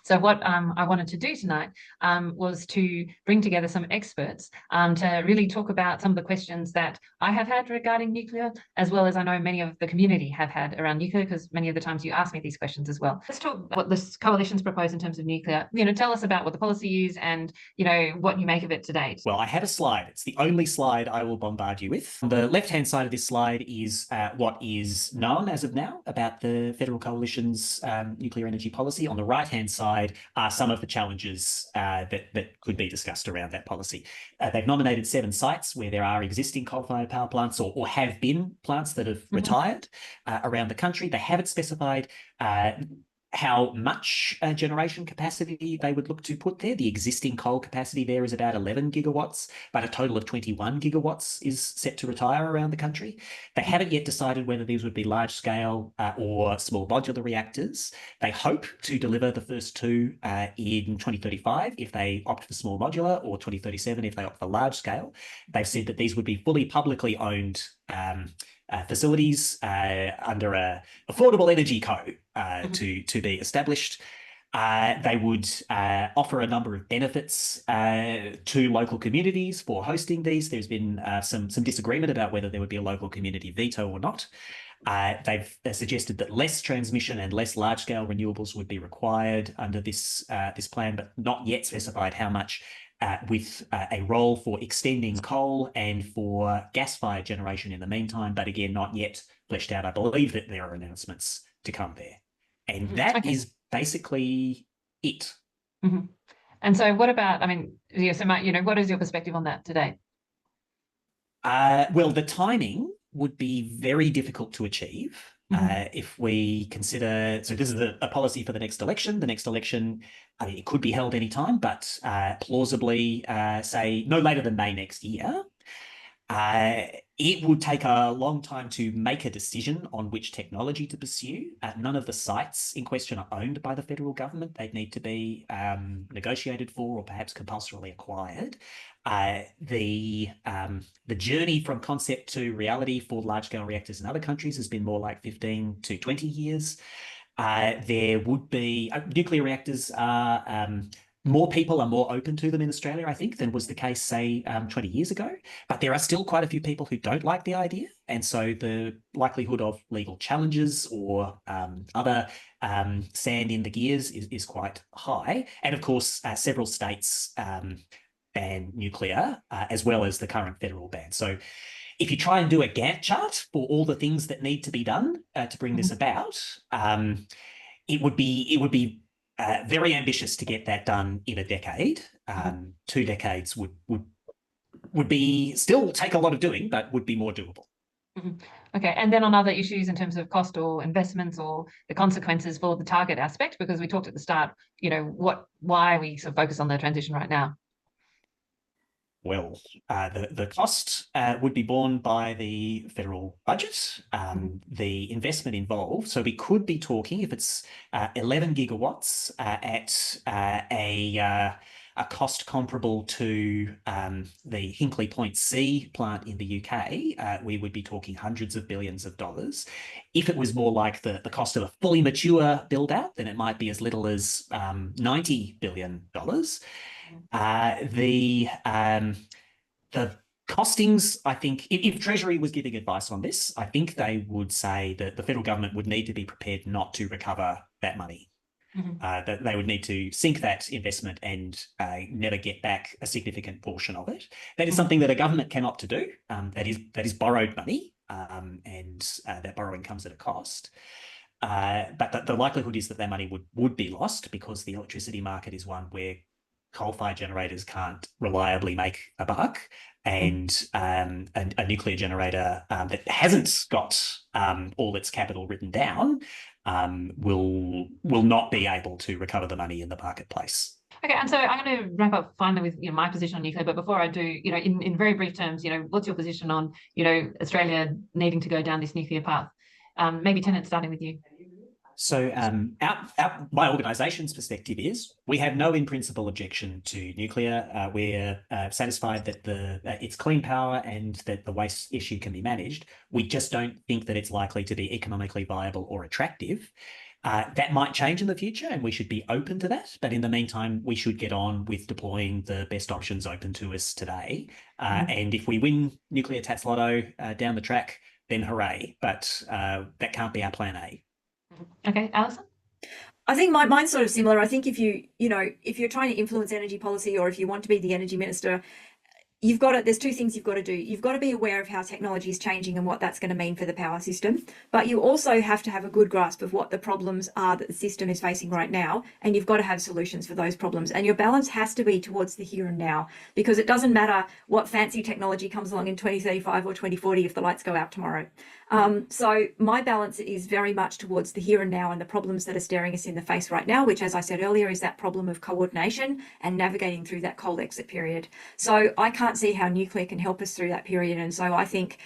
So what I wanted to do tonight was to bring together some experts to really talk about some of the questions that I have had regarding nuclear, as well as I know many of the community have had around nuclear, because many of the times you ask me these questions as well. Let's talk about what this coalition's proposed in terms of nuclear. Tell us about what the policy is and, what you make of it to date. Well, I have a slide. It's the only slide I will bombard you with. On the left-hand side of this slide is what is known as of now about the Federal Coalition's nuclear energy policy. On the right-hand side are some of the challenges that could be discussed around that policy. They've nominated 7 sites where there are existing coal-fired power plants or have been plants that have retired around the country. They haven't specified how much generation capacity they would look to put there. The existing coal capacity there is about 11 gigawatts, but a total of 21 gigawatts is set to retire around the country. They haven't yet decided whether these would be large-scale or small modular reactors. They hope to deliver the first 2 in 2035 if they opt for small modular, or 2037 if they opt for large-scale. They've said that these would be fully publicly owned facilities under a affordable energy code to be established. They would offer a number of benefits to local communities for hosting these. There's been some disagreement about whether there would be a local community veto or not. They've suggested that less transmission and less large-scale renewables would be required under this plan, but not yet specified how much, with a role for extending coal and for gas-fired generation in the meantime, but again, not yet fleshed out. I believe that there are announcements to come there. And that is basically it. And so what about, so Matt, what is your perspective on that today? Well, the timing would be very difficult to achieve. If we consider, so this is a policy for the next election. The next election, it could be held any time, but plausibly, say, no later than May next year. It would take a long time to make a decision on which technology to pursue. None of the sites in question are owned by the federal government. They'd need to be negotiated for or perhaps compulsorily acquired. The journey from concept to reality for large-scale reactors in other countries has been more like 15 to 20 years. There would be nuclear reactors are more people are more open to them in Australia, I think, than was the case, say, 20 years ago. But there are still quite a few people who don't like the idea. And so the likelihood of legal challenges or other sand in the gears is quite high. And of course, several states ban nuclear, as well as the current federal ban. So if you try and do a Gantt chart for all the things that need to be done to bring this about, it would be very ambitious to get that done in a decade. 2 decades would be still take a lot of doing, but would be more doable. Okay, and then on other issues in terms of cost or investments or the consequences for the target aspect, because we talked at the start, why we sort of focus on the transition right now. Well, the cost would be borne by the federal budget, the investment involved. So we could be talking, if it's 11 gigawatts at a cost comparable to the Hinkley Point C plant in the UK, we would be talking hundreds of billions of dollars. If it was more like the cost of a fully mature build-out, then it might be as little as $90 billion. The costings, I think, if Treasury was giving advice on this, I think they would say that the federal government would need to be prepared not to recover that money. That they would need to sink that investment and never get back a significant portion of it. That is something that a government can opt to do. That is borrowed money, and that borrowing comes at a cost. But the likelihood is that that money would be lost, because the electricity market is one where coal-fired generators can't reliably make a buck, and a nuclear generator that hasn't got all its capital written down will not be able to recover the money in the marketplace. Okay, and so I'm going to wrap up finally with my position on nuclear. But before I do, in very brief terms, what's your position on Australia needing to go down this nuclear path? Maybe Tennant, starting with you. So my organisation's perspective is we have no in-principle objection to nuclear. We're satisfied that it's clean power and that the waste issue can be managed. We just don't think that it's likely to be economically viable or attractive. That might change in the future, and we should be open to that. But in the meantime, we should get on with deploying the best options open to us today. And if we win nuclear Tats Lotto down the track, then hooray. But that can't be our plan A. Okay, Alison? I think mine's sort of similar. I think if if you're trying to influence energy policy, or if you want to be the energy minister, there's two things you've got to do. You've got to be aware of how technology is changing and what that's going to mean for the power system. But you also have to have a good grasp of what the problems are that the system is facing right now. And you've got to have solutions for those problems. And your balance has to be towards the here and now, because it doesn't matter what fancy technology comes along in 2035 or 2040 if the lights go out tomorrow. So my balance is very much towards the here and now and the problems that are staring us in the face right now, which, as I said earlier, is that problem of coordination and navigating through that cold exit period. So I can't see how nuclear can help us through that period. And so I think,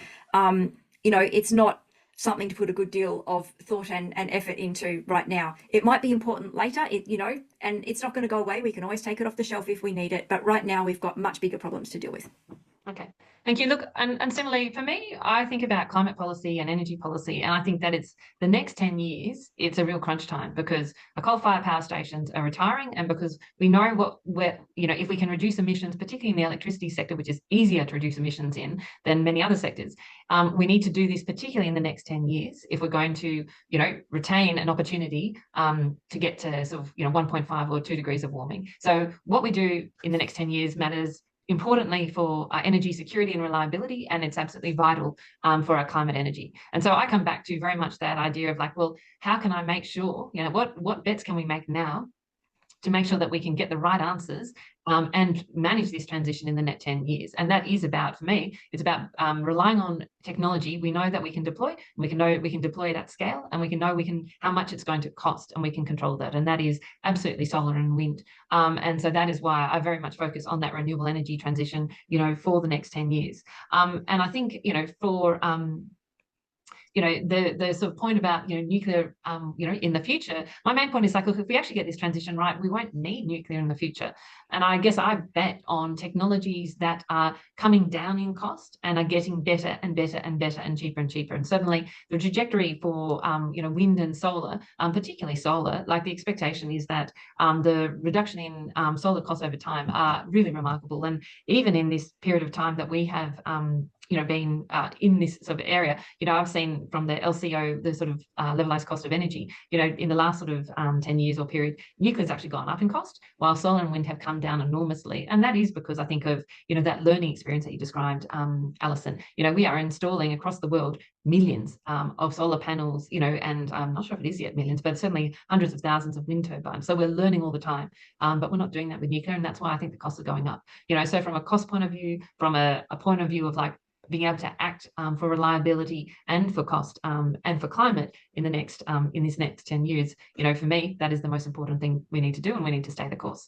it's not something to put a good deal of thought and effort into right now. It might be important later, and it's not going to go away. We can always take it off the shelf if we need it. But right now we've got much bigger problems to deal with. Okay, thank you. Look, and similarly for me, I think about climate policy and energy policy, and I think that it's the next 10 years, it's a real crunch time, because our coal-fired power stations are retiring, and because we know if we can reduce emissions, particularly in the electricity sector, which is easier to reduce emissions in than many other sectors, we need to do this particularly in the next 10 years if we're going to, retain an opportunity to get to sort of, 1.5 or 2 degrees of warming. So what we do in the next 10 years matters importantly for our energy security and reliability, and it's absolutely vital for our climate energy. And so I come back to very much that idea of how can I make sure, what bets can we make now to make sure that we can get the right answers and manage this transition in the next 10 years. And that is about, for me, it's about relying on technology we know that we can deploy. We can deploy it at scale, and we can know how much it's going to cost, and we can control that. And that is absolutely solar and wind. And so that is why I very much focus on that renewable energy transition, for the next 10 years. And I think, for the sort of point about, nuclear, in the future, my main point is look, if we actually get this transition right, we won't need nuclear in the future. And I guess I bet on technologies that are coming down in cost and are getting better and better and better and cheaper and cheaper. And certainly the trajectory for, wind and solar, particularly solar, the expectation is that the reduction in solar costs over time are really remarkable. And even in this period of time that we have, been in this sort of area, I've seen from the LCO, the sort of levelized cost of energy, in the last sort of 10 years or period, nuclear's actually gone up in cost, while solar and wind have come down enormously. And that is because I think of, that learning experience that you described, Alison. We are installing across the world millions of solar panels, and I'm not sure if it is yet millions, but certainly hundreds of thousands of wind turbines. So we're learning all the time, but we're not doing that with nuclear. And that's why I think the costs are going up. So from a cost point of view, from a point of view of being able to act for reliability and for cost and for climate in this next 10 years, for me, that is the most important thing we need to do, and we need to stay the course.